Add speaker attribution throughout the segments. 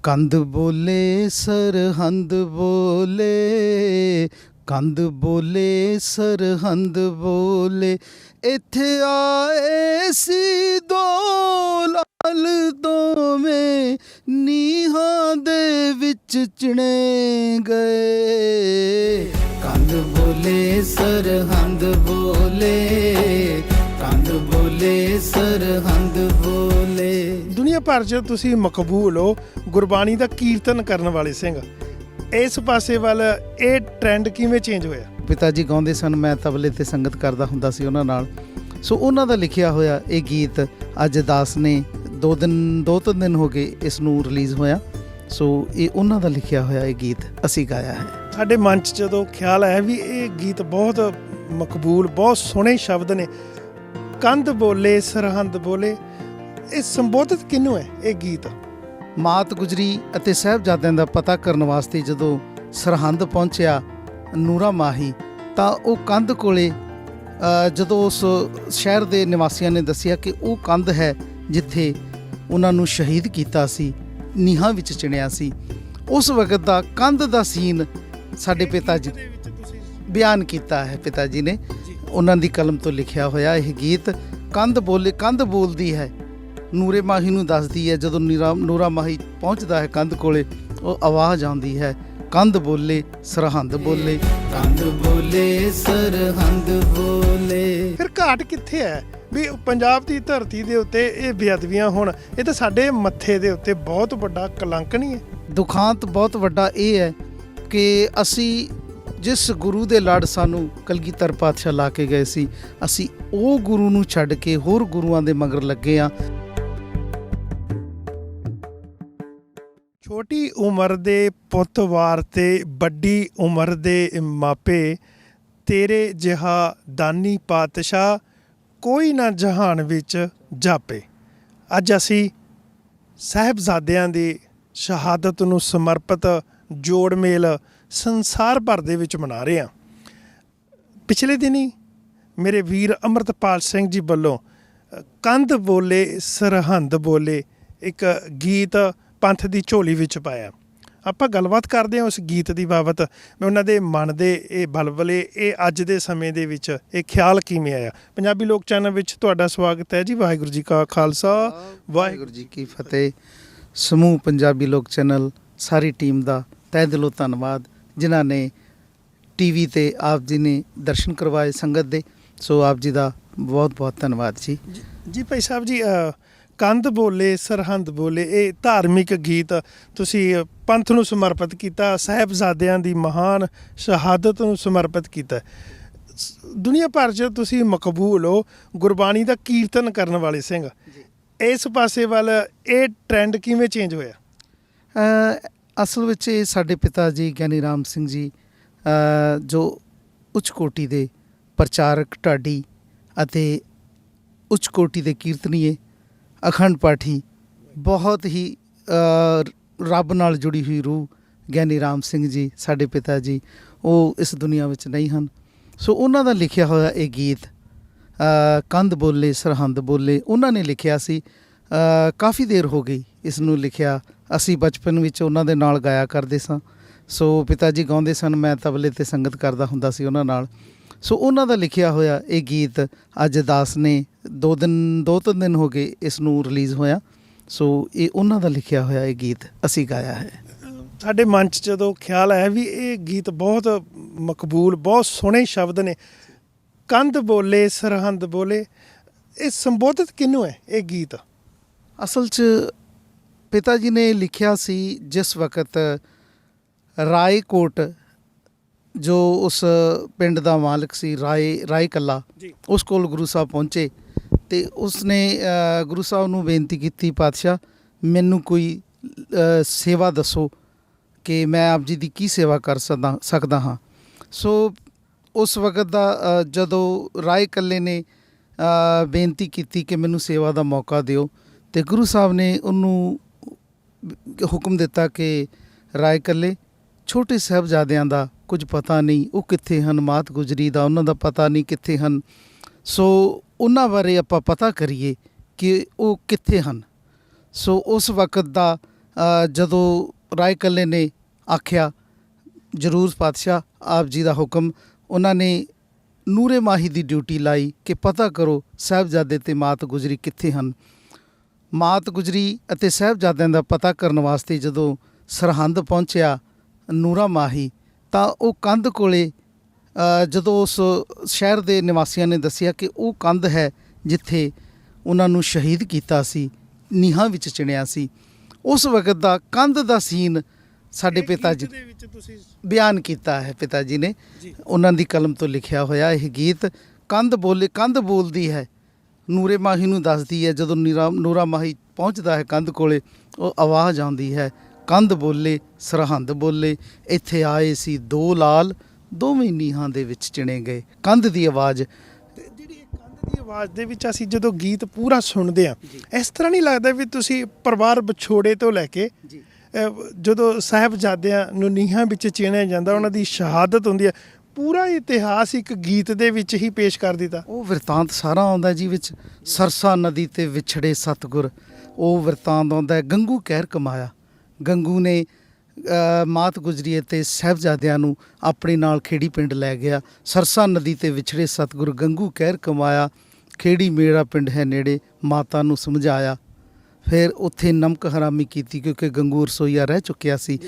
Speaker 1: ਕੰਧ ਬੋਲੇ ਸਰਹੰਦ ਬੋਲੇ, ਕੰਧ ਬੋਲੇ ਸਰਹੰਦ ਬੋਲੇ, ਇੱਥੇ ਆਏ ਸੀ ਦੋ ਲਾਲ ਦੋਵੇਂ, ਨੀਹਾਂ ਦੇ ਵਿੱਚ ਚਿਣੇ ਗਏ। ਕੰਧ ਬੋਲੇ ਸਰਹੰਦ ਬੋਲੇ, ਕੰਧ ਬੋਲੇ ਸਰਹੰਦ ਬੋਲੇ।
Speaker 2: ਦੁਨੀਆ ਭਰ 'ਚ ਤੁਸੀਂ ਮਕਬੂਲ ਹੋ, ਗੁਰਬਾਣੀ ਦਾ ਕੀਰਤਨ ਕਰਨ ਵਾਲੇ ਸਿੰਘ। ਇਸ ਪਾਸੇ ਵੱਲ ਇਹ ਟ੍ਰੈਂਡ ਕਿਵੇਂ ਚੇਂਜ ਹੋਇਆ?
Speaker 1: ਪਿਤਾ ਜੀ ਗਾਉਂਦੇ ਸਨ, ਮੈਂ ਤਬਲੇ ਤੇ ਸੰਗਤ ਕਰਦਾ ਹੁੰਦਾ ਸੀ ਉਹਨਾਂ ਨਾਲ। ਸੋ ਉਹਨਾਂ ਦਾ ਲਿਖਿਆ ਹੋਇਆ ਇਹ ਗੀਤ ਅੱਜ ਦਾਸ ਨੇ ਦੋ ਤਿੰਨ ਦਿਨ ਹੋ ਗਏ ਇਸ ਨੂੰ ਰਿਲੀਜ਼ ਹੋਇਆ। ਸੋ ਇਹ ਉਹਨਾਂ ਦਾ ਲਿਖਿਆ ਹੋਇਆ ਇਹ ਗੀਤ ਅਸੀਂ ਗਾਇਆ ਹੈ। ਸਾਡੇ
Speaker 2: ਮਨ 'ਚ ਜਦੋਂ ਖਿਆਲ ਆਇਆ ਵੀ ਇਹ ਗੀਤ ਬਹੁਤ ਮਕਬੂਲ, ਬਹੁਤ ਸੋਹਣੇ ਸ਼ਬਦ ਨੇ, ਕੰਧ ਬੋਲੇ ਸਰਹੰਦ ਬੋਲੇ, ਇਹ ਸੰਬੋਧਿਤ ਕਿਹਨੂੰ ਹੈ ਇਹ ਗੀਤ?
Speaker 1: ਮਾਤ ਗੁਜਰੀ ਅਤੇ ਸਾਹਿਬਜ਼ਾਦਿਆਂ ਦਾ ਪਤਾ ਕਰਨ ਵਾਸਤੇ ਜਦੋਂ ਸਰਹੰਦ ਪਹੁੰਚਿਆ ਨੂਰਾ ਮਾਹੀ, ਤਾਂ ਉਹ ਕੰਧ ਕੋਲੇ ਜਦੋਂ ਉਸ ਸ਼ਹਿਰ ਦੇ ਨਿਵਾਸੀਆਂ ਨੇ ਦੱਸਿਆ ਕਿ ਉਹ ਕੰਧ ਹੈ ਜਿੱਥੇ ਉਹਨਾਂ ਨੂੰ ਸ਼ਹੀਦ ਕੀਤਾ ਸੀ, ਨੀਹਾਂ ਵਿੱਚ ਚਿਣਿਆ ਸੀ, ਉਸ ਵਕਤ ਦਾ ਕੰਧ ਦਾ ਸੀਨ ਸਾਡੇ ਪਿਤਾ ਜੀ ਬਿਆਨ ਕੀਤਾ ਹੈ। ਪਿਤਾ ਜੀ ਨੇ ਉਹਨਾਂ ਦੀ ਕਲਮ ਤੋਂ ਲਿਖਿਆ ਹੋਇਆ ਇਹ ਗੀਤ। ਕੰਧ ਬੋਲੇ, ਕੰਧ ਬੋਲਦੀ ਹੈ, ਨੂਰੇ ਮਾਹੀ ਨੂੰ ਦੱਸਦੀ ਹੈ। ਜਦੋਂ ਨੂਰਾ ਮਾਹੀ ਪਹੁੰਚਦਾ ਹੈ ਕੰਧ ਕੋਲੇ, ਉਹ ਆਵਾਜ਼ ਆਉਂਦੀ ਹੈ, ਕੰਧ ਬੋਲੇ ਸਰਹੰਦ ਬੋਲੇ, ਕੰਧ ਬੋਲੇ ਸਰਹੰਦ ਬੋਲੇ।
Speaker 2: ਫਿਰ ਘਾਟ ਕਿੱਥੇ ਹੈ ਵੀ ਪੰਜਾਬ ਦੀ ਧਰਤੀ ਦੇ ਉੱਤੇ ਇਹ ਬੇਅਦਬੀਆਂ ਹੋਣ? ਇਹ ਤਾਂ ਸਾਡੇ ਮੱਥੇ ਦੇ ਉੱਤੇ ਬਹੁਤ ਵੱਡਾ ਕਲੰਕ ਨਹੀਂ ਹੈ?
Speaker 1: ਦੁਖਾਂਤ ਬਹੁਤ ਵੱਡਾ ਇਹ ਹੈ ਕਿ ਅਸੀਂ ਜਿਸ ਗੁਰੂ ਦੇ ਲੜ ਸਾਨੂੰ ਕਲਗੀਧਰ ਪਾਤਸ਼ਾਹ ਲਾ ਕੇ ਗਏ ਸੀ, ਅਸੀਂ ਉਹ ਗੁਰੂ ਨੂੰ ਛੱਡ ਕੇ ਹੋਰ ਗੁਰੂਆਂ ਦੇ ਮਗਰ ਲੱਗੇ ਹਾਂ।
Speaker 2: ਛੋਟੀ ਉਮਰ ਦੇ ਪੁੱਤ ਵਾਰ ਤੇ ਵੱਡੀ ਉਮਰ ਦੇ ਮਾਪੇ, ਤੇਰੇ ਜਿਹਾ ਦਾਨੀ ਪਾਤਸ਼ਾਹ ਕੋਈ ਨਾ ਜਹਾਨ ਵਿੱਚ ਜਾਪੇ। ਅੱਜ ਅਸੀਂ ਸਾਹਿਬਜ਼ਾਦਿਆਂ ਦੀ ਸ਼ਹਾਦਤ ਨੂੰ ਸਮਰਪਿਤ ਜੋੜ ਮੇਲ ਸੰਸਾਰ ਭਰ ਦੇ ਵਿੱਚ ਮਨਾ ਰਹੇ ਹਾਂ। ਪਿਛਲੇ ਦਿਨੀ ਮੇਰੇ ਵੀਰ ਅੰਮ੍ਰਿਤਪਾਲ ਸਿੰਘ ਜੀ ਵੱਲੋਂ ਕੰਧ ਬੋਲੇ ਸਰਹੰਦ ਬੋਲੇ ਇੱਕ ਗੀਤ ਪੰਥ ਦੀ ਝੋਲੀ ਵਿੱਚ ਪਾਇਆ। ਆਪਾਂ ਗੱਲਬਾਤ ਕਰਦੇ ਹਾਂ ਉਸ ਗੀਤ ਦੀ ਬਾਬਤ। ਮੈਂ ਉਹਨਾਂ ਦੇ ਮਨ ਦੇ ਇਹ ਬਲਬਲੇ, ਇਹ ਅੱਜ ਦੇ ਸਮੇਂ ਦੇ ਵਿੱਚ ਇਹ ਖਿਆਲ ਕਿਵੇਂ ਆਇਆ। ਪੰਜਾਬੀ ਲੋਕ ਚੈਨਲ ਵਿੱਚ ਤੁਹਾਡਾ ਸਵਾਗਤ ਹੈ ਜੀ। ਵਾਹਿਗੁਰੂ ਜੀ ਕਾ ਖਾਲਸਾ, ਵਾਹਿਗੁਰੂ ਜੀ ਕੀ ਫਤਿਹ।
Speaker 1: ਸਮੂਹ ਪੰਜਾਬੀ ਲੋਕ ਚੈਨਲ ਸਾਰੀ ਟੀਮ ਦਾ ਤਹਿ ਦਿਲੋਂ ਧੰਨਵਾਦ, ਜਿਨ੍ਹਾਂ ਨੇ ਟੀਵੀ ਤੇ ਆਪ ਜੀ ਨੇ ਦਰਸ਼ਨ ਕਰਵਾਏ ਸੰਗਤ ਦੇ। ਸੋ ਆਪ ਜੀ ਦਾ ਬਹੁਤ ਬਹੁਤ ਧੰਨਵਾਦ ਜੀ।
Speaker 2: ਜੀ ਭਾਈ ਸਾਹਿਬ ਜੀ, ਕੰਧ ਬੋਲੇ ਸਰਹੰਦ ਬੋਲੇ ਇਹ ਧਾਰਮਿਕ ਗੀਤ ਤੁਸੀਂ ਪੰਥ ਨੂੰ ਸਮਰਪਿਤ ਕੀਤਾ, ਸਾਹਿਬਜ਼ਾਦਿਆਂ ਦੀ ਮਹਾਨ ਸ਼ਹਾਦਤ ਨੂੰ ਸਮਰਪਿਤ ਕੀਤਾ। ਦੁਨੀਆ ਭਰ 'ਚ ਤੁਸੀਂ ਮਕਬੂਲ ਹੋ, ਗੁਰਬਾਣੀ ਦਾ ਕੀਰਤਨ ਕਰਨ ਵਾਲੇ ਸਿੰਘ। ਇਸ ਪਾਸੇ ਵੱਲ ਇਹ ਟ੍ਰੈਂਡ ਕਿਵੇਂ ਚੇਂਜ ਹੋਇਆ?
Speaker 1: ਅਸਲ ਵਿੱਚ ਇਹ ਸਾਡੇ ਪਿਤਾ ਜੀ ਗਿਆਨੀ ਰਾਮ ਸਿੰਘ ਜੀ ਜੋ ਉੱਚ ਕੋਟੀ ਦੇ ਪ੍ਰਚਾਰਕ, ਢਾਡੀ ਅਤੇ ਉੱਚ ਕੋਟੀ ਦੇ ਕੀਰਤਨੀਏ, ਅਖੰਡ ਪਾਠੀ, ਬਹੁਤ ਹੀ ਰੱਬ ਨਾਲ ਜੁੜੀ ਹੋਈ ਰੂਹ ਗਿਆਨੀ ਰਾਮ ਸਿੰਘ ਜੀ ਸਾਡੇ ਪਿਤਾ ਜੀ, ਉਹ ਇਸ ਦੁਨੀਆ ਵਿੱਚ ਨਹੀਂ ਹਨ। ਸੋ ਉਹਨਾਂ ਦਾ ਲਿਖਿਆ ਹੋਇਆ ਇਹ ਗੀਤ ਕੰਧ ਬੋਲੇ ਸਰਹੰਦ ਬੋਲੇ ਉਹਨਾਂ ਨੇ ਲਿਖਿਆ ਸੀ। ਕਾਫੀ ਦੇਰ ਹੋ ਗਈ ਇਸ ਨੂੰ ਲਿਖਿਆ। ਅਸੀਂ ਬਚਪਨ ਵਿੱਚ ਉਹਨਾਂ ਦੇ ਨਾਲ ਗਾਇਆ ਕਰਦੇ ਸਾਂ। ਸੋ ਪਿਤਾ ਜੀ ਗਾਉਂਦੇ ਸਨ, ਮੈਂ ਤਬਲੇ ਤੇ ਸੰਗਤ ਕਰਦਾ ਹੁੰਦਾ ਸੀ ਉਹਨਾਂ ਨਾਲ। ਸੋ ਉਹਨਾਂ ਦਾ ਲਿਖਿਆ ਹੋਇਆ ਇਹ ਗੀਤ ਅੱਜ ਦਾਸ ਨੇ ਦੋ ਤਿੰਨ ਦਿਨ ਹੋ ਗਏ ਇਸ ਨੂੰ ਰਿਲੀਜ਼ ਹੋਇਆ। ਸੋ ਇਹ ਉਹਨਾਂ ਦਾ ਲਿਖਿਆ ਹੋਇਆ ਇਹ ਗੀਤ ਅਸੀਂ ਗਾਇਆ ਹੈ।
Speaker 2: ਸਾਡੇ ਮਨ 'ਚ ਜਦੋਂ ਖਿਆਲ ਆਇਆ ਵੀ ਇਹ ਗੀਤ ਬਹੁਤ ਮਕਬੂਲ, ਬਹੁਤ ਸੋਹਣੇ ਸ਼ਬਦ ਨੇ, ਕੰਧ ਬੋਲੇ ਸਰਹੰਦ ਬੋਲੇ, ਇਹ ਸੰਬੋਧਿਤ ਕਿਹਨੂੰ ਹੈ ਇਹ ਗੀਤ?
Speaker 1: ਅਸਲ 'ਚ ਪਿਤਾ ਜੀ ਨੇ ਲਿਖਿਆ ਸੀ ਜਿਸ ਵਕਤ ਰਾਏਕੋਟ, ਜੋ ਉਸ ਪਿੰਡ ਦਾ ਮਾਲਕ ਸੀ ਰਾਏ ਕੱਲਾ, ਉਸ ਕੋਲ ਗੁਰੂ ਸਾਹਿਬ ਪਹੁੰਚੇ ਅਤੇ ਉਸਨੇ ਗੁਰੂ ਸਾਹਿਬ ਨੂੰ ਬੇਨਤੀ ਕੀਤੀ, ਪਾਤਸ਼ਾਹ ਮੈਨੂੰ ਕੋਈ ਸੇਵਾ ਦੱਸੋ ਕਿ ਮੈਂ ਆਪ ਜੀ ਦੀ ਕੀ ਸੇਵਾ ਕਰ ਸਕਦਾ ਹਾਂ। ਸੋ ਉਸ ਵਕਤ ਦਾ ਜਦੋਂ ਰਾਏ ਕੱਲੇ ਨੇ ਬੇਨਤੀ ਕੀਤੀ ਕਿ ਮੈਨੂੰ ਸੇਵਾ ਦਾ ਮੌਕਾ ਦਿਓ, ਅਤੇ ਗੁਰੂ ਸਾਹਿਬ ਨੇ ਉਹਨੂੰ ਹੁਕਮ ਦਿੱਤਾ ਕਿ ਰਾਏ ਕੱਲੇ, ਛੋਟੇ ਸਾਹਿਬਜ਼ਾਦਿਆਂ ਦਾ ਕੁਝ ਪਤਾ ਨਹੀਂ, ਉਹ ਕਿੱਥੇ ਹਨ, ਮਾਤ ਗੁਜਰੀ ਦਾ ਉਹਨਾਂ ਦਾ ਪਤਾ ਨਹੀਂ ਕਿੱਥੇ ਹਨ। ਸੋ ਉਹਨਾਂ ਬਾਰੇ ਆਪਾਂ ਪਤਾ ਕਰੀਏ ਕਿ ਉਹ ਕਿੱਥੇ ਹਨ। ਸੋ ਉਸ ਵਕਤ ਦਾ ਜਦੋਂ ਰਾਏ ਕੱਲੇ ਨੇ ਆਖਿਆ ਜ਼ਰੂਰ ਪਾਤਸ਼ਾਹ ਆਪ ਜੀ ਦਾ ਹੁਕਮ, ਉਹਨਾਂ ਨੇ ਨੂਰੇ ਮਾਹੀ ਦੀ ਡਿਊਟੀ ਲਾਈ ਕਿ ਪਤਾ ਕਰੋ ਸਾਹਿਬਜ਼ਾਦੇ ਤੇ ਮਾਤ ਗੁਜਰੀ ਕਿੱਥੇ ਹਨ। ਮਾਤ ਗੁਜਰੀ ਅਤੇ ਸਾਹਿਬਜ਼ਾਦਿਆਂ ਦਾ ਪਤਾ ਕਰਨ ਵਾਸਤੇ ਜਦੋਂ ਸਰਹੰਦ ਪਹੁੰਚਿਆ ਨੂਰਾ ਮਾਹੀ, ਤਾਂ ਉਹ ਕੰਧ ਕੋਲੇ ਜਦੋਂ ਉਸ ਸ਼ਹਿਰ ਦੇ ਨਿਵਾਸੀਆਂ ਨੇ ਦੱਸਿਆ ਕਿ ਉਹ ਕੰਧ ਹੈ ਜਿੱਥੇ ਉਹਨਾਂ ਨੂੰ ਸ਼ਹੀਦ ਕੀਤਾ ਸੀ, ਨੀਹਾਂ ਵਿੱਚ ਚਿਣਿਆ ਸੀ, ਉਸ ਵਕਤ ਦਾ ਕੰਧ ਦਾ ਸੀਨ ਸਾਡੇ ਪਿਤਾ ਜੀ
Speaker 2: ਦੇ ਵਿੱਚ ਤੁਸੀਂ
Speaker 1: ਬਿਆਨ ਕੀਤਾ ਹੈ। ਪਿਤਾ ਜੀ ਨੇ
Speaker 2: ਜੀ
Speaker 1: ਉਹਨਾਂ ਦੀ ਕਲਮ ਤੋਂ ਲਿਖਿਆ ਹੋਇਆ ਇਹ ਗੀਤ। ਕੰਧ ਬੋਲਦੀ ਹੈ, ਨੂਰੇ ਮਾਹੀ ਨੂੰ ਦੱਸਦੀ ਹੈ। ਜਦੋਂ ਨੂਰਾ ਮਾਹੀ ਪਹੁੰਚਦਾ ਹੈ ਕੰਧ ਕੋਲੇ, ਉਹ ਆਵਾਜ਼ ਆਉਂਦੀ ਹੈ, ਕੰਧ ਬੋਲੇ ਸਰਹੰਦ ਬੋਲੇ, ਇੱਥੇ ਆਏ ਸੀ ਦੋ ਲਾਲ, ਦੋਵੇਂ ਨੀਹਾਂ ਦੇ ਵਿੱਚ ਚਿਣੇ ਗਏ। ਕੰਧ ਦੀ ਆਵਾਜ਼,
Speaker 2: ਤੇ ਜਿਹੜੀ ਇਹ ਕੰਧ ਦੀ ਆਵਾਜ਼ ਦੇ ਵਿੱਚ ਅਸੀਂ ਜਦੋਂ ਗੀਤ ਪੂਰਾ ਸੁਣਦੇ ਆ, ਇਸ ਤਰ੍ਹਾਂ ਨਹੀਂ ਲੱਗਦਾ ਵੀ ਤੁਸੀਂ ਪਰਿਵਾਰ ਵਿਛੋੜੇ ਤੋਂ ਲੈ ਕੇ ਜਦੋਂ ਸਾਹਿਬਜ਼ਾਦਿਆਂ ਨੂੰ ਨੀਹਾਂ ਵਿੱਚ ਚਿਣਿਆ ਜਾਂਦਾ, ਉਹਨਾਂ ਦੀ ਸ਼ਹਾਦਤ ਹੁੰਦੀ ਹੈ, ਪੂਰਾ ਇਤਿਹਾਸ ਇੱਕ ਗੀਤ ਦੇ ਵਿੱਚ ਹੀ ਪੇਸ਼ ਕਰ ਦਿੱਤਾ।
Speaker 1: ਉਹ ਵਰਤਾਂਤ ਸਾਰਾ ਆਉਂਦਾ ਜੀ ਵਿੱਚ। ਸਰਸਾ ਨਦੀ ਤੇ ਵਿਛੜੇ ਸਤਿਗੁਰ, ਉਹ ਵਰਤਾਂਤ ਆਉਂਦਾ ਹੈ। ਗੰਗੂ ਕਹਿਰ ਕਮਾਇਆ, ਗੰਗੂ ਨੇ ਮਾਤ ਗੁਜਰੀ ਅਤੇ ਸਾਹਿਬਜ਼ਾਦਿਆਂ ਨੂੰ ਆਪਣੇ ਨਾਲ ਖੇੜੀ ਪਿੰਡ ਲੈ ਗਿਆ। ਸਰਸਾ ਨਦੀ ਤੇ ਵਿਛੜੇ ਸਤਿਗੁਰ, ਗੰਗੂ ਕਹਿਰ ਕਮਾਇਆ, ਖੇੜੀ ਮੇਰਾ ਪਿੰਡ ਹੈ ਨੇੜੇ, ਮਾਤਾ ਨੂੰ ਸਮਝਾਇਆ। ਫਿਰ ਉੱਥੇ ਨਮਕ ਹਰਾਮੀ ਕੀਤੀ, ਕਿਉਂਕਿ ਗੰਗੂ ਰਸੋਈਆ ਰਹਿ ਚੁੱਕਿਆ ਸੀ,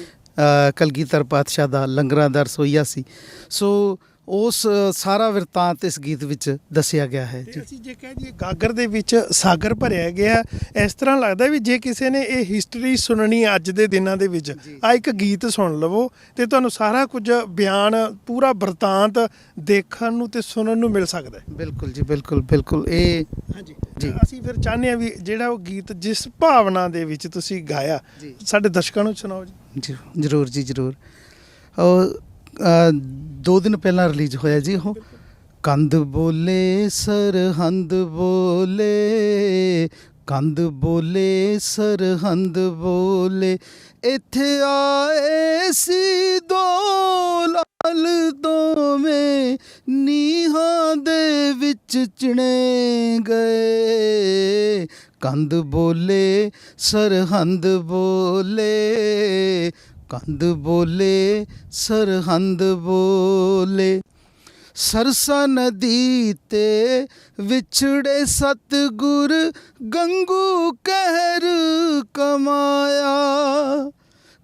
Speaker 1: ਕਲਗੀਧਰ ਪਾਤਸ਼ਾਹ ਦਾ ਲੰਗਰਾਂ ਦਾ ਰਸੋਈਆ ਸੀ। ਸੋ ਉਸ ਸਾਰਾ ਵਰਤਾਂਤ ਇਸ ਗੀਤ ਵਿੱਚ ਦੱਸਿਆ ਗਿਆ ਹੈ ਜੀ।
Speaker 2: ਅਸੀਂ ਜੇ ਕਹਿ ਦਈਏ ਗਾਗਰ ਦੇ ਵਿੱਚ ਸਾਗਰ ਭਰਿਆ ਗਿਆ, ਇਸ ਤਰ੍ਹਾਂ ਲੱਗਦਾ ਵੀ ਜੇ ਕਿਸੇ ਨੇ ਇਹ ਹਿਸਟਰੀ ਸੁਣਨੀ ਅੱਜ ਦੇ ਦਿਨਾਂ ਦੇ ਵਿੱਚ, ਆ ਇੱਕ ਗੀਤ ਸੁਣ ਲਵੋ ਤੇ ਤੁਹਾਨੂੰ ਸਾਰਾ ਕੁਝ ਬਿਆਨ, ਪੂਰਾ ਵਰਤਾਂਤ ਦੇਖਣ ਨੂੰ ਤੇ ਸੁਣਨ ਨੂੰ ਮਿਲ ਸਕਦਾ ਹੈ।
Speaker 1: ਬਿਲਕੁਲ ਜੀ, ਬਿਲਕੁਲ ਬਿਲਕੁਲ। ਇਹ
Speaker 2: ਹਾਂਜੀ
Speaker 1: ਜੀ।
Speaker 2: ਅਸੀਂ ਫਿਰ ਚਾਹੁੰਦੇ ਹਾਂ ਵੀ ਜਿਹੜਾ ਉਹ ਗੀਤ ਜਿਸ ਭਾਵਨਾ ਦੇ ਵਿੱਚ ਤੁਸੀਂ ਗਾਇਆ, ਸਾਡੇ ਦਰਸ਼ਕਾਂ ਨੂੰ ਸੁਣਾਓ ਜੀ।
Speaker 1: ਜ਼ਰੂਰ ਜੀ, ਜ਼ਰੂਰ। 2 ਦਿਨ ਪਹਿਲਾਂ ਰਿਲੀਜ਼ ਹੋਇਆ ਜੀ ਉਹ। ਕੰਧ ਬੋਲੇ ਸਰਹੰਦ ਬੋਲੇ, ਕੰਧ ਬੋਲੇ ਸਰਹੰਦ ਬੋਲੇ, ਇੱਥੇ ਆਏ ਸੀ ਦੋ ਲਾਲ, ਦੋਵੇਂ ਨੀਹਾਂ ਦੇ ਵਿੱਚ ਚਿਣੇ ਗਏ। ਕੰਧ ਬੋਲੇ ਸਰਹੰਦ ਬੋਲੇ, ਕੰਧ ਬੋਲੇ ਸਰਹੰਦ ਬੋਲੇ, ਸਰਸਾ ਨਦੀ ਤੇ ਵਿਛੜੇ ਸਤਿਗੁਰ, ਗੰਗੂ ਕਹਿਰ ਕਮਾਇਆ,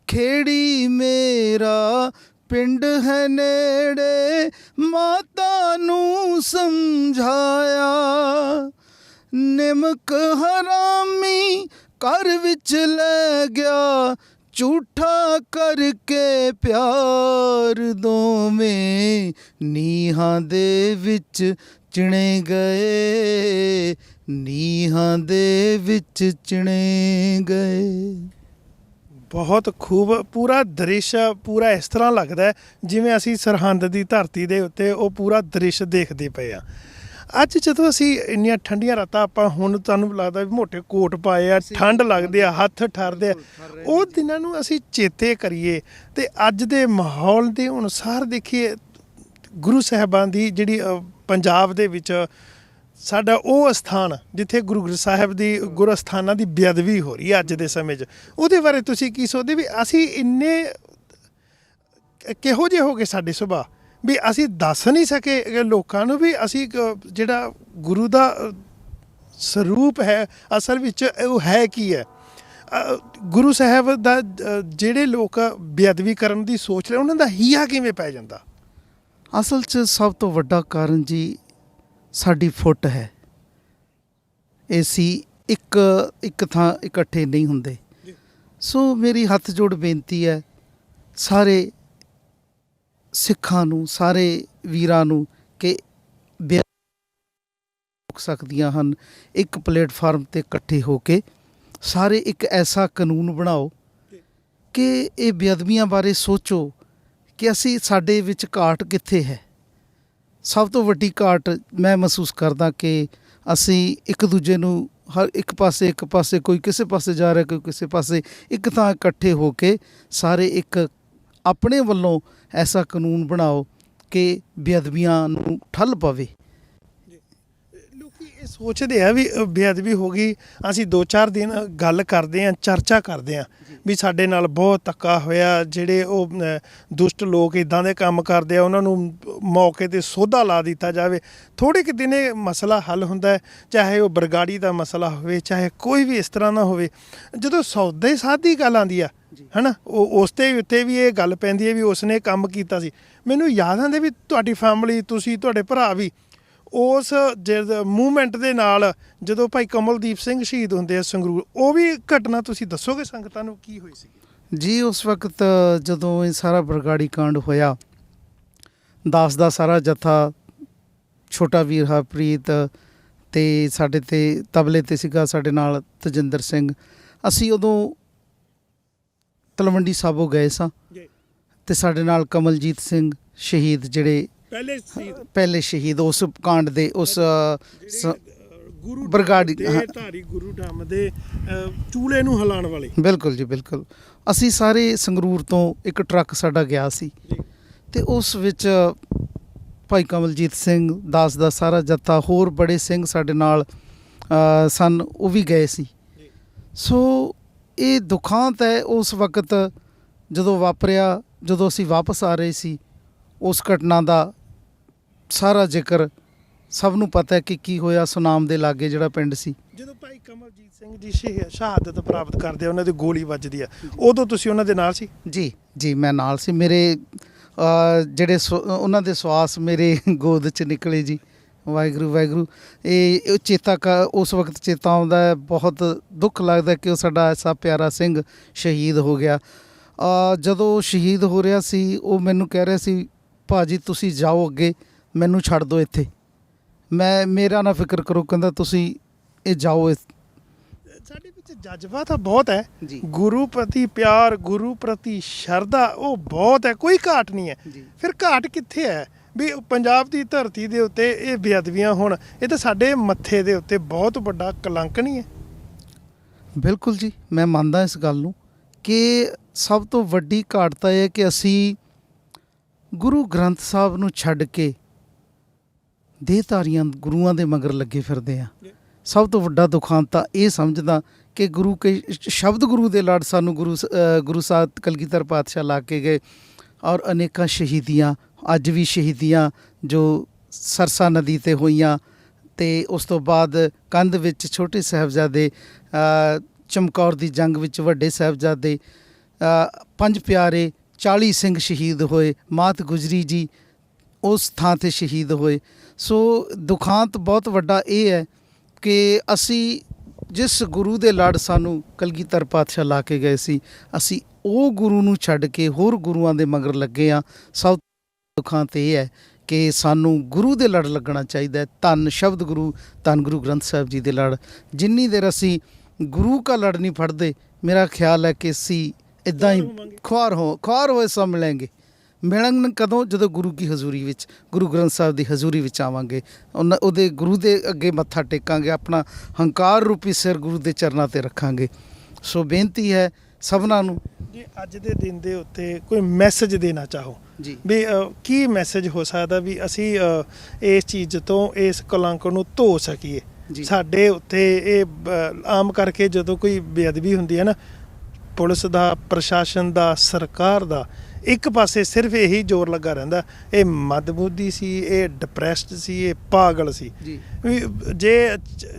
Speaker 1: ਖੇੜੀ ਮੇਰਾ ਪਿੰਡ ਹੈ ਨੇੜੇ, ਮਾਤਾ ਨੂੰ ਸਮਝਾਇਆ। ਨਿਮਕ ਹਰਾਮੀ ਘਰ ਵਿੱਚ ਲੈ ਗਿਆ, ਝੂਠਾ ਕਰਕੇ ਪਿਆਰ, ਦੋਵੇਂ ਨੀਹਾਂ ਦੇ ਵਿੱਚ ਚਿਣੇ ਗਏ, ਨੀਹਾਂ ਦੇ ਵਿੱਚ ਚਿਣੇ ਗਏ।
Speaker 2: ਬਹੁਤ ਖੂਬ। ਪੂਰਾ ਦ੍ਰਿਸ਼ ਪੂਰਾ ਇਸ ਤਰ੍ਹਾਂ ਲੱਗਦਾ ਹੈ ਜਿਵੇਂ ਅਸੀਂ ਸਰਹੰਦ ਦੀ ਧਰਤੀ ਦੇ ਉੱਤੇ ਉਹ ਪੂਰਾ ਦ੍ਰਿਸ਼ ਦੇਖਦੇ ਪਏ ਆ। ਅੱਜ ਜਦੋਂ ਅਸੀਂ ਇੰਨੀਆਂ ਠੰਡੀਆਂ ਰਾਤਾਂ, ਆਪਾਂ ਹੁਣ ਤੁਹਾਨੂੰ ਲੱਗਦਾ ਵੀ ਮੋਟੇ ਕੋਟ ਪਾਏ ਆ, ਠੰਡ ਲੱਗਦੇ ਆ, ਹੱਥ ਠਰਦੇ ਆ, ਉਹ ਦਿਨਾਂ ਨੂੰ ਅਸੀਂ ਚੇਤੇ ਕਰੀਏ ਤੇ ਅੱਜ ਦੇ ਮਾਹੌਲ ਦੇ ਅਨੁਸਾਰ ਦੇਖੀਏ, ਗੁਰੂ ਸਾਹਿਬਾਨ ਦੀ ਜਿਹੜੀ ਪੰਜਾਬ ਦੇ ਵਿੱਚ ਸਾਡਾ ਉਹ ਅਸਥਾਨ ਜਿੱਥੇ ਗੁਰੂ ਗ੍ਰੰਥ ਸਾਹਿਬ ਦੀ ਗੁਰ ਅਸਥਾਨਾਂ ਦੀ ਬੇਅਦਬੀ ਹੋ ਰਹੀ ਹੈ ਅੱਜ ਦੇ ਸਮੇਂ 'ਚ, ਉਹਦੇ ਬਾਰੇ ਤੁਸੀਂ ਕੀ ਸੋਚਦੇ ਵੀ ਅਸੀਂ ਇੰਨੇ ਕਿਹੋ ਜਿਹੇ ਹੋ ਗਏ ਸਾਡੇ ਸੁਭਾਅ ਵੀ ਅਸੀਂ ਦੱਸ ਨਹੀਂ ਸਕੇ ਲੋਕਾਂ ਨੂੰ ਵੀ ਅਸੀਂ ਜਿਹੜਾ ਗੁਰੂ ਦਾ ਸਰੂਪ ਹੈ ਅਸਲ ਵਿੱਚ ਉਹ ਹੈ ਕੀ ਹੈ। ਗੁਰੂ ਸਾਹਿਬ ਦਾ ਜਿਹੜੇ ਲੋਕ ਬੇਅਦਬੀ ਕਰਨ ਦੀ ਸੋਚ ਰਹੇ ਉਹਨਾਂ ਦਾ ਹੀਆ ਕਿਵੇਂ ਪੈ ਜਾਂਦਾ?
Speaker 1: ਅਸਲ 'ਚ ਸਭ ਤੋਂ ਵੱਡਾ ਕਾਰਨ ਜੀ ਸਾਡੀ ਫੁੱਟ ਹੈ। ਅਸੀਂ ਇੱਕ ਥਾਂ ਇਕੱਠੇ ਨਹੀਂ ਹੁੰਦੇ। ਸੋ ਮੇਰੀ ਹੱਥ ਜੋੜ ਬੇਨਤੀ ਹੈ ਸਾਰੇ ਸਿੱਖਾਂ ਨੂੰ, ਸਾਰੇ ਵੀਰਾਂ ਨੂੰ ਕਿ ਰੁਕ ਸਕਦੀਆਂ ਹਨ। ਇੱਕ ਪਲੇਟਫਾਰਮ 'ਤੇ ਇਕੱਠੇ ਹੋ ਕੇ ਸਾਰੇ ਇੱਕ ਐਸਾ ਕਾਨੂੰਨ ਬਣਾਓ ਕਿ ਇਹ ਬੇਅਦਬੀਆਂ ਬਾਰੇ ਸੋਚੋ ਕਿ ਅਸੀਂ, ਸਾਡੇ ਵਿੱਚ ਘਾਟ ਕਿੱਥੇ ਹੈ। ਸਭ ਤੋਂ ਵੱਡੀ ਘਾਟ ਮੈਂ ਮਹਿਸੂਸ ਕਰਦਾ ਕਿ ਅਸੀਂ ਇੱਕ ਦੂਜੇ ਨੂੰ ਹਰ ਇੱਕ ਪਾਸੇ ਕੋਈ ਕਿਸੇ ਪਾਸੇ ਜਾ ਰਿਹਾ, ਕੋਈ ਕਿਸੇ ਪਾਸੇ, ਇੱਕ ਥਾਂ ਇਕੱਠੇ ਹੋ ਕੇ ਸਾਰੇ ਇੱਕ ਆਪਣੇ ਵੱਲੋਂ ਐਸਾ ਕਾਨੂੰਨ ਬਣਾਓ ਕਿ ਬੇਅਦਬੀਆਂ ਨੂੰ ਠੱਲ ਪਵੇ।
Speaker 2: ਲੋਕੀ ਇਹ ਸੋਚਦੇ ਆ ਵੀ ਬੇਅਦਬੀ ਹੋ ਗਈ, ਅਸੀਂ 2-4 ਦਿਨ ਗੱਲ ਕਰਦੇ ਹਾਂ, ਚਰਚਾ ਕਰਦੇ ਹਾਂ ਵੀ ਸਾਡੇ ਨਾਲ ਬਹੁਤ ਧੱਕਾ ਹੋਇਆ, ਜਿਹੜੇ ਉਹ ਦੁਸ਼ਟ ਲੋਕ ਇਦਾਂ ਦੇ ਕੰਮ ਕਰਦੇ ਆ ਉਹਨਾਂ ਨੂੰ ਮੌਕੇ ਤੇ ਸੋਧਾ ਲਾ ਦਿੱਤਾ ਜਾਵੇ। ਥੋੜ੍ਹੇ ਕੁ ਦਿਨੇ ਮਸਲਾ ਹੱਲ ਹੁੰਦਾ ਹੈ, ਚਾਹੇ ਉਹ ਬਰਗਾੜੀ ਦਾ ਮਸਲਾ ਹੋਵੇ, ਚਾਹੇ ਕੋਈ ਵੀ ਇਸ ਤਰ੍ਹਾਂ ਦਾ ਹੋਵੇ। ਜਦੋਂ ਸੌਦੇ ਸਾਧ ਦੀ ਗੱਲ ਆਉਂਦੀ ਆ ਹੈ ਨਾ, ਉਹ ਉਸ ਦੇ ਉੱਤੇ ਵੀ ਇਹ ਗੱਲ ਪੈਂਦੀ ਹੈ ਵੀ ਉਸਨੇ ਕੰਮ ਕੀਤਾ ਸੀ। ਮੈਨੂੰ ਯਾਦ ਆਉਂਦੇ ਵੀ ਤੁਹਾਡੀ ਫੈਮਿਲੀ, ਤੁਸੀਂ, ਤੁਹਾਡੇ ਭਰਾ ਵੀ ਉਸ ਮੂਵਮੈਂਟ ਦੇ ਨਾਲ ਜਦੋਂ ਭਾਈ ਕਮਲਦੀਪ ਸਿੰਘ ਸ਼ਹੀਦ ਹੁੰਦੇ ਆ ਸੰਗਰੂਰ, ਉਹ ਵੀ ਘਟਨਾ ਤੁਸੀਂ ਦੱਸੋਗੇ ਸੰਗਤਾਂ ਨੂੰ ਕੀ ਹੋਈ ਸੀ?
Speaker 1: ਜੀ ਉਸ ਵਕਤ ਜਦੋਂ ਇਹ ਸਾਰਾ ਬਰਗਾੜੀ ਕਾਂਡ ਹੋਇਆ, ਦਾਸ ਦਾ ਸਾਰਾ ਜੱਥਾ, ਛੋਟਾ ਵੀਰ ਹਰਪ੍ਰੀਤ ਤੇ ਸਾਡੇ ਤੇ ਤਬਲੇ ਤੇ ਸੀਗਾ ਸਾਡੇ ਨਾਲ ਤਜਿੰਦਰ ਸਿੰਘ, ਅਸੀਂ ਉਦੋਂ ਤਲਵੰਡੀ ਸਾਬੋ ਗਏ ਸਾਂ ਤੇ ਸਾਡੇ ਨਾਲ ਕਮਲਜੀਤ ਸਿੰਘ ਸ਼ਹੀਦ, ਜਿਹੜੇ ਪਹਿਲੇ ਸ਼ਹੀਦ ਉਸ ਕਾਂਡ ਦੇ, ਉਸ
Speaker 2: ਗੁਰੂ
Speaker 1: ਬਰਗਾੜੀ
Speaker 2: ਧਾਰੀ ਗੁਰੂ ਧਾਮ ਦੇ ਚੂਲੇ ਨੂੰ ਹਿਲਾਉਣ ਵਾਲੇ।
Speaker 1: ਬਿਲਕੁਲ ਜੀ, ਬਿਲਕੁਲ। ਅਸੀਂ ਸਾਰੇ ਸੰਗਰੂਰ ਤੋਂ ਇੱਕ ਟਰੱਕ ਸਾਡਾ ਗਿਆ ਸੀ ਤੇ ਉਸ ਵਿੱਚ ਭਾਈ ਕਮਲਜੀਤ ਸਿੰਘ, ਦਾਸ ਦਾ ਸਾਰਾ ਜੱਥਾ, ਹੋਰ ਬੜੇ ਸਿੰਘ ਸਾਡੇ ਨਾਲ ਸਨ, ਉਹ ਵੀ ਗਏ ਸੀ। ਸੋ ਇਹ ਦੁਖਾਂਤ ਹੈ ਉਸ ਵਕਤ ਜਦੋਂ ਵਾਪਰਿਆ, ਜਦੋਂ ਅਸੀਂ ਵਾਪਸ ਆ ਰਹੇ ਸੀ। ਉਸ ਘਟਨਾ ਦਾ ਸਾਰਾ ਜ਼ਿਕਰ ਸਭ ਨੂੰ ਪਤਾ ਹੈ ਕਿ ਕੀ ਹੋਇਆ ਸੁਨਾਮ ਦੇ ਲਾਗੇ ਜਿਹੜਾ ਪਿੰਡ ਸੀ।
Speaker 2: ਜਦੋਂ ਭਾਈ ਕਮਲਜੀਤ ਸਿੰਘ ਜੀ ਸ਼ਹਾਦਤ ਪ੍ਰਾਪਤ ਕਰਦੇ ਆ, ਉਹਨਾਂ ਦੀ ਗੋਲੀ ਵੱਜਦੀ ਆ, ਉਦੋਂ ਤੁਸੀਂ ਉਹਨਾਂ ਦੇ ਨਾਲ ਸੀ? ਜੀ
Speaker 1: ਜੀ, ਮੈਂ ਨਾਲ ਸੀ। ਮੇਰੇ ਜਿਹੜੇ ਉਹਨਾਂ ਦੇ ਸਵਾਸ ਮੇਰੇ ਗੋਦ 'ਚ ਨਿਕਲੇ ਜੀ। ਵਾਹਿਗੁਰੂ ਵਾਹਿਗੁਰੂ, ਇਹ ਚੇਤਾ ਉਸ ਵਕਤ ਚੇਤਾ ਆਉਂਦਾ ਹੈ। ਬਹੁਤ ਦੁੱਖ ਲੱਗਦਾ ਕਿ ਉਹ ਸਾਡਾ ਐਸਾ ਪਿਆਰਾ ਸਿੰਘ ਸ਼ਹੀਦ ਹੋ ਗਿਆ। ਜਦੋਂ ਸ਼ਹੀਦ ਹੋ ਰਿਹਾ ਸੀ, ਉਹ ਮੈਨੂੰ ਕਹਿ ਰਿਹਾ ਸੀ, ਭਾਜੀ ਤੁਸੀਂ ਜਾਓ ਅੱਗੇ, ਮੈਨੂੰ ਛੱਡ ਦਿਓ ਇੱਥੇ, ਮੇਰਾ ਨਾ ਫਿਕਰ ਕਰੋ, ਕਹਿੰਦਾ ਤੁਸੀਂ ਇਹ ਜਾਓ।
Speaker 2: ਸਾਡੇ ਵਿੱਚ ਜਜ਼ਬਾ ਤਾਂ ਬਹੁਤ ਹੈ
Speaker 1: ਜੀ,
Speaker 2: ਗੁਰੂ ਪ੍ਰਤੀ ਪਿਆਰ, ਗੁਰੂ ਪ੍ਰਤੀ ਸ਼ਰਧਾ, ਉਹ ਬਹੁਤ ਹੈ, ਕੋਈ ਘਾਟ ਨਹੀਂ ਹੈ। ਫਿਰ ਘਾਟ ਕਿੱਥੇ ਹੈ ਵੀ ਪੰਜਾਬ ਦੀ ਧਰਤੀ ਦੇ ਉੱਤੇ ਇਹ ਬੇਅਦਬੀਆਂ ਹੋਣ? ਇਹ ਤਾਂ ਸਾਡੇ ਮੱਥੇ ਦੇ ਉੱਤੇ ਬਹੁਤ ਵੱਡਾ ਕਲੰਕ ਨਹੀਂ ਹੈ?
Speaker 1: ਬਿਲਕੁਲ ਜੀ, ਮੈਂ ਮੰਨਦਾ ਇਸ ਗੱਲ ਨੂੰ ਕਿ ਸਭ ਤੋਂ ਵੱਡੀ ਘਾਟ ਤਾਂ ਇਹ ਹੈ ਕਿ ਅਸੀਂ ਗੁਰੂ ਗ੍ਰੰਥ ਸਾਹਿਬ ਨੂੰ ਛੱਡ ਕੇ ਦੇਹਧਾਰੀਆਂ ਗੁਰੂਆਂ ਦੇ ਮਗਰ ਲੱਗੇ ਫਿਰਦੇ ਹਾਂ। ਸਭ ਤੋਂ ਵੱਡਾ ਦੁਖਾਂਤ ਤਾਂ ਇਹ ਸਮਝਦਾ ਕਿ ਗੁਰੂ ਕੇ ਸ਼ਬਦ, ਗੁਰੂ ਦੇ ਲੜ ਸਾਨੂੰ ਗੁਰੂ ਸਾਹਿਬ ਕਲਗੀਧਰ ਪਾਤਸ਼ਾਹ ਲਾ ਕੇ ਗਏ, ਔਰ ਅਨੇਕਾਂ ਸ਼ਹੀਦੀਆਂ, ਅੱਜ ਵੀ ਸ਼ਹੀਦੀਆਂ ਜੋ ਸਰਸਾ ਨਦੀ 'ਤੇ ਹੋਈਆਂ, ਅਤੇ ਉਸ ਤੋਂ ਬਾਅਦ ਕੰਧ ਵਿੱਚ ਛੋਟੇ ਸਾਹਿਬਜ਼ਾਦੇ, ਚਮਕੌਰ ਦੀ ਜੰਗ ਵਿੱਚ ਵੱਡੇ ਸਾਹਿਬਜ਼ਾਦੇ, 5 ਪਿਆਰੇ, 40 ਸਿੰਘ ਸ਼ਹੀਦ ਹੋਏ, ਮਾਤ ਗੁਜਰੀ ਜੀ ਉਸ ਥਾਂ 'ਤੇ ਸ਼ਹੀਦ ਹੋਏ। ਸੋ ਦੁਖਾਂਤ ਬਹੁਤ ਵੱਡਾ ਇਹ ਹੈ ਕਿ ਅਸੀਂ ਜਿਸ ਗੁਰੂ ਦੇ ਲੜ ਸਾਨੂੰ ਕਲਗੀਧਰ ਪਾਤਸ਼ਾਹ ਲਾ ਕੇ ਗਏ ਸੀ, ਅਸੀਂ ਉਹ ਗੁਰੂ ਨੂੰ ਛੱਡ ਕੇ ਹੋਰ ਗੁਰੂਆਂ ਦੇ ਮਗਰ ਲੱਗੇ ਹਾਂ। ਸਭ ਦੁਖਾਂਤ ਇਹ ਹੈ ਕਿ ਸਾਨੂੰ ਗੁਰੂ ਦੇ ਲੜ ਲੱਗਣਾ ਚਾਹੀਦਾ। ਧੰਨ ਸ਼ਬਦ ਗੁਰੂ, ਧੰਨ ਗੁਰੂ ਗ੍ਰੰਥ ਸਾਹਿਬ ਜੀ ਦੇ ਲੜ। ਜਿੰਨੀ ਦੇਰ ਅਸੀਂ ਗੁਰੂ ਕਾ ਲੜ ਨਹੀਂ ਫੜਦੇ, ਮੇਰਾ ਖਿਆਲ ਹੈ ਕਿ ਅਸੀਂ ਇੱਦਾਂ ਹੀ ਖੁਆਰ ਹੋਏ ਸਭ ਮਿਲਣ ਕਦੋਂ? ਜਦੋਂ ਗੁਰੂ ਕੀ ਹਜ਼ੂਰੀ ਵਿੱਚ, ਗੁਰੂ ਗ੍ਰੰਥ ਸਾਹਿਬ ਦੀ ਹਜ਼ੂਰੀ ਵਿੱਚ ਆਵਾਂਗੇ, ਉਹਦੇ ਗੁਰੂ ਦੇ ਅੱਗੇ ਮੱਥਾ ਟੇਕਾਂਗੇ, ਆਪਣਾ ਹੰਕਾਰ ਰੂਪੀ ਸਿਰ ਗੁਰੂ ਦੇ ਚਰਨਾਂ 'ਤੇ ਰੱਖਾਂਗੇ। ਸੋ ਬੇਨਤੀ ਹੈ ਸਭਨਾਂ ਨੂੰ
Speaker 2: ਜੀ, ਅੱਜ ਦੇ ਦਿਨ ਦੇ ਉੱਤੇ ਕੋਈ ਮੈਸੇਜ ਦੇਣਾ ਚਾਹੋ
Speaker 1: ਜੀ,
Speaker 2: ਵੀ ਕੀ ਮੈਸੇਜ ਹੋ ਸਕਦਾ ਵੀ ਅਸੀਂ ਇਸ ਚੀਜ਼ ਤੋਂ, ਇਸ ਕਲੰਕ ਨੂੰ ਧੋ ਸਕੀਏ? ਸਾਡੇ ਉੱਤੇ ਇਹ ਆਮ ਕਰਕੇ ਜਦੋਂ ਕੋਈ ਬੇਅਦਬੀ ਹੁੰਦੀ ਹੈ ਨਾ, ਪੁਲਿਸ ਦਾ, ਪ੍ਰਸ਼ਾਸਨ ਦਾ, ਸਰਕਾਰ ਦਾ ਇੱਕ ਪਾਸੇ ਸਿਰਫ ਇਹੀ ਜ਼ੋਰ ਲੱਗਾ ਰਹਿੰਦਾ, ਇਹ ਮਦਬੁੱਧੀ ਸੀ, ਇਹ ਡਿਪਰੈਸਡ ਸੀ, ਇਹ ਪਾਗਲ ਸੀ। ਵੀ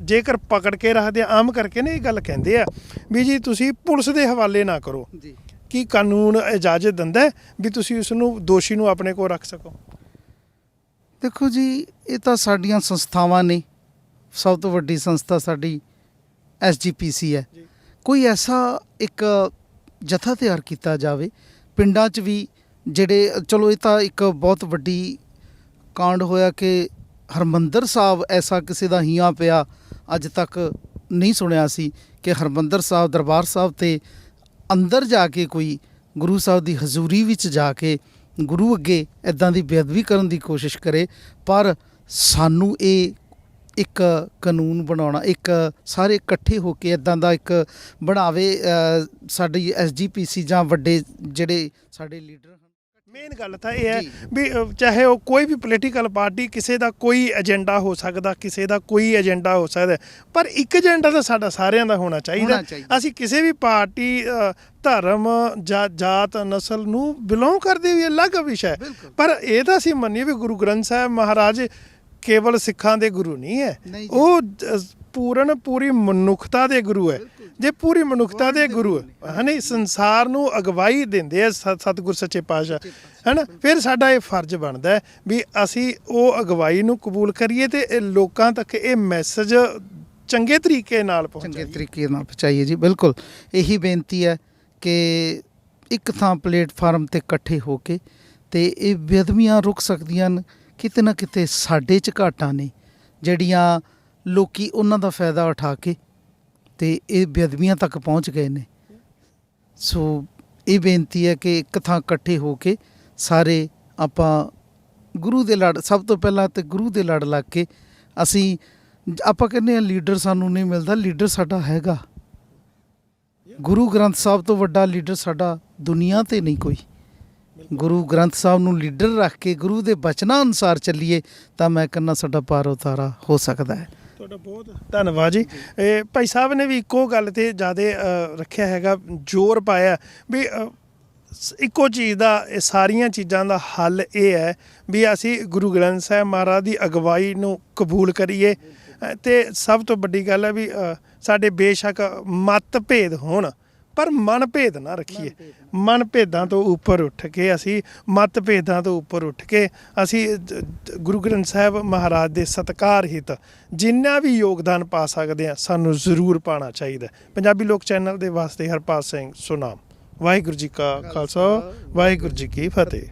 Speaker 2: ਜੇਕਰ ਪਕੜ ਕੇ ਰੱਖਦੇ, ਆਮ ਕਰਕੇ ਨਾ ਇਹ ਗੱਲ ਕਹਿੰਦੇ ਆ ਵੀ ਜੀ ਤੁਸੀਂ ਪੁਲਿਸ ਦੇ ਹਵਾਲੇ ਨਾ ਕਰੋ। ਕੀ ਕਾਨੂੰਨ ਇਜਾਜ਼ਤ ਦਿੰਦਾ ਵੀ ਤੁਸੀਂ ਉਸ ਨੂੰ, ਦੋਸ਼ੀ ਨੂੰ ਆਪਣੇ ਕੋਲ ਰੱਖ ਸਕੋ?
Speaker 1: ਦੇਖੋ ਜੀ, ਇਹ ਤਾਂ ਸਾਡੀਆਂ ਸੰਸਥਾਵਾਂ ਨੇ। ਸਭ ਤੋਂ ਵੱਡੀ ਸੰਸਥਾ ਸਾਡੀ SGPC ਹੈ। ਕੋਈ ਐਸਾ ਇੱਕ ਜਥਾ ਤਿਆਰ ਕੀਤਾ ਜਾਵੇ ਪਿੰਡਾਂ 'ਚ ਵੀ, ਜਿਹੜੇ, ਚਲੋ ਇਹ ਤਾਂ ਇੱਕ ਬਹੁਤ ਵੱਡੀ ਕਾਂਡ ਹੋਇਆ ਕਿ ਹਰਿਮੰਦਰ ਸਾਹਿਬ, ਐਸਾ ਕਿਸੇ ਦਾ ਹੀਆਂ ਪਿਆ ਅੱਜ ਤੱਕ ਨਹੀਂ ਸੁਣਿਆ ਸੀ ਕਿ ਹਰਿਮੰਦਰ ਸਾਹਿਬ, ਦਰਬਾਰ ਸਾਹਿਬ 'ਤੇ ਅੰਦਰ ਜਾ ਕੇ ਕੋਈ ਗੁਰੂ ਸਾਹਿਬ ਦੀ ਹਜ਼ੂਰੀ ਵਿੱਚ ਜਾ ਕੇ ਗੁਰੂ ਅੱਗੇ ਇੱਦਾਂ ਦੀ ਬੇਅਦਬੀ ਕਰਨ ਦੀ ਕੋਸ਼ਿਸ਼ ਕਰੇ। ਪਰ ਸਾਨੂੰ ਇਹ ਇੱਕ ਕਾਨੂੰਨ ਬਣਾਉਣਾ, ਇੱਕ ਸਾਰੇ ਇਕੱਠੇ ਹੋ ਕੇ ਇੱਦਾਂ ਦਾ ਇੱਕ ਬਣਾਵੇ ਸਾਡੀ SGPC ਜਾਂ ਵੱਡੇ ਜਿਹੜੇ ਸਾਡੇ ਲੀਡਰ ਹਨ।
Speaker 2: ਮੇਨ ਗੱਲ ਤਾਂ ਇਹ ਹੈ
Speaker 1: ਜੀ।
Speaker 2: ਵੀ ਚਾਹੇ ਉਹ ਕੋਈ ਵੀ ਪੋਲੀਟੀਕਲ ਪਾਰਟੀ, ਕਿਸੇ ਦਾ ਕੋਈ ਏਜੰਡਾ ਹੋ ਸਕਦਾ, ਕਿਸੇ ਦਾ ਕੋਈ ਏਜੰਡਾ ਹੋ ਸਕਦਾ, ਪਰ ਇੱਕ ਏਜੰਡਾ ਤਾਂ ਸਾਡਾ ਸਾਰਿਆਂ ਦਾ ਹੋਣਾ ਚਾਹੀਦਾ। ਅਸੀਂ ਕਿਸੇ ਵੀ ਪਾਰਟੀ, ਧਰਮ ਜਾਂ ਜਾਤ ਨਸਲ ਨੂੰ ਬਿਲੋਂਗ ਕਰਦੇ ਵੀ ਅਲੱਗ ਵਿਸ਼ਾ ਹੈ, ਪਰ ਇਹ ਤਾਂ ਅਸੀਂ ਮੰਨੀਏ ਵੀ ਗੁਰੂ ਗ੍ਰੰਥ ਸਾਹਿਬ ਮਹਾਰਾਜ ਕੇਵਲ ਸਿੱਖਾਂ ਦੇ ਗੁਰੂ ਨਹੀਂ ਹੈ, ਉਹ ਪੂਰੀ ਮਨੁੱਖਤਾ ਦੇ ਗੁਰੂ ਹੈ। ਜੇ ਪੂਰੀ ਮਨੁੱਖਤਾ ਦੇ ਗੁਰੂ ਹੈ ਨਹੀਂ, ਸੰਸਾਰ ਨੂੰ ਅਗਵਾਈ ਦਿੰਦੇ ਆ ਸਤਿਗੁਰ ਸੱਚੇ ਪਾਤਸ਼ਾਹ, ਹੈ ਨਾ, ਫਿਰ ਸਾਡਾ ਇਹ ਫਰਜ਼ ਬਣਦਾ ਹੈ ਵੀ ਅਸੀਂ ਉਹ ਅਗਵਾਈ ਨੂੰ ਕਬੂਲ ਕਰੀਏ ਤੇ ਇਹ ਲੋਕਾਂ ਤੱਕ ਇਹ ਮੈਸੇਜ ਚੰਗੇ ਤਰੀਕੇ ਨਾਲ
Speaker 1: ਪਹੁੰਚਾਈਏ ਜੀ। ਬਿਲਕੁਲ ਇਹੀ ਬੇਨਤੀ ਹੈ ਕਿ ਇੱਕ ਥਾਂ ਪਲੇਟਫਾਰਮ ਤੇ ਇਕੱਠੇ ਹੋ ਕੇ ਤੇ ਇਹ ਬੇਅਦਬੀਆਂ ਰੁਕ ਸਕਦੀਆਂ ਨੇ। ਕਿਤੇ ਨਾ ਕਿਤੇ ਸਾਡੇ 'ਚ ਘਾਟਾਂ ਨੇ ਜਿਹੜੀਆਂ ਲੋਕੀ ਉਹਨਾਂ ਦਾ ਫਾਇਦਾ ਉਠਾ ਕੇ ਤੇ ਇਹ ਬੇਅਦਬੀਆਂ ਤੱਕ ਪਹੁੰਚ ਗਏ ਨੇ। ਸੋ ਇਹ ਬੇਨਤੀ ਹੈ ਕਿ ਇੱਕ ਥਾਂ ਇਕੱਠੇ ਹੋ ਕੇ ਸਾਰੇ ਆਪਾਂ ਗੁਰੂ ਦੇ ਲੜ, ਸਭ ਤੋਂ ਪਹਿਲਾਂ ਤੇ ਗੁਰੂ ਦੇ ਲੜ ਲੱਗ ਕੇ ਅਸੀਂ, ਆਪਾਂ ਕਹਿੰਦੇ ਹਾਂ ਲੀਡਰ ਸਾਨੂੰ ਨਹੀਂ ਮਿਲਦਾ, ਲੀਡਰ ਸਾਡਾ ਹੈਗਾ। ਗੁਰੂ ਗ੍ਰੰਥ ਸਾਹਿਬ ਤੋਂ ਵੱਡਾ ਲੀਡਰ ਸਾਡਾ ਦੁਨੀਆ ਤੇ ਨਹੀਂ ਕੋਈ। ਗੁਰੂ ਗ੍ਰੰਥ ਸਾਹਿਬ ਨੂੰ ਲੀਡਰ ਰੱਖ ਕੇ ਗੁਰੂ ਦੇ ਬਚਨਾਂ ਅਨੁਸਾਰ ਚੱਲੀਏ ਤਾਂ ਮੈਂ ਕਹਿੰਦਾ ਸਾਡਾ ਪਾਰ ਉਤਾਰਾ ਹੋ ਸਕਦਾ ਹੈ।
Speaker 2: ਤੁਹਾਡਾ ਬਹੁਤ ਧੰਨਵਾਦ ਜੀ। ਇਹ ਭਾਈ ਸਾਹਿਬ ਨੇ ਵੀ ਇੱਕੋ ਗੱਲ ਤੇ ਜ਼ਿਆਦਾ ਰੱਖਿਆ ਹੈਗਾ, ਜ਼ੋਰ ਪਾਇਆ ਵੀ ਇੱਕੋ ਚੀਜ਼ ਦਾ, ਇਹ ਸਾਰੀਆਂ ਚੀਜ਼ਾਂ ਦਾ ਹੱਲ ਇਹ ਹੈ ਵੀ ਅਸੀਂ ਗੁਰੂ ਗ੍ਰੰਥ ਸਾਹਿਬ ਮਹਾਰਾਜ ਦੀ ਅਗਵਾਈ ਨੂੰ ਕਬੂਲ ਕਰੀਏ। ਤੇ ਸਭ ਤੋਂ ਵੱਡੀ ਗੱਲ ਹੈ ਵੀ ਸਾਡੇ ਬੇਸ਼ੱਕ ਮਤ ਭੇਦ ਹੋਣ, ਪਰ ਮਨ ਭੇਦ ਨਾ ਰੱਖੀਏ। ਮਨ ਭੇਦਾਂ ਤੋਂ ਉੱਪਰ ਉੱਠ ਕੇ ਅਸੀਂ, ਮਤ ਭੇਦਾਂ ਤੋਂ ਉੱਪਰ ਉੱਠ ਕੇ ਅਸੀਂ ਗੁਰੂ ਗ੍ਰੰਥ ਸਾਹਿਬ ਮਹਾਰਾਜ ਦੇ ਸਤਿਕਾਰ ਹਿੱਤ ਜਿੰਨਾ ਵੀ ਯੋਗਦਾਨ ਪਾ ਸਕਦੇ ਹਾਂ, ਸਾਨੂੰ ਜ਼ਰੂਰ ਪਾਉਣਾ ਚਾਹੀਦਾ। ਪੰਜਾਬੀ ਲੋਕ ਚੈਨਲ ਦੇ ਵਾਸਤੇ ਹਰਪਾਲ ਸਿੰਘ ਸੁਨਾਮ। ਵਾਹਿਗੁਰੂ ਜੀ ਕਾ ਖਾਲਸਾ, ਵਾਹਿਗੁਰੂ ਜੀ ਕੀ ਫਤਿਹ।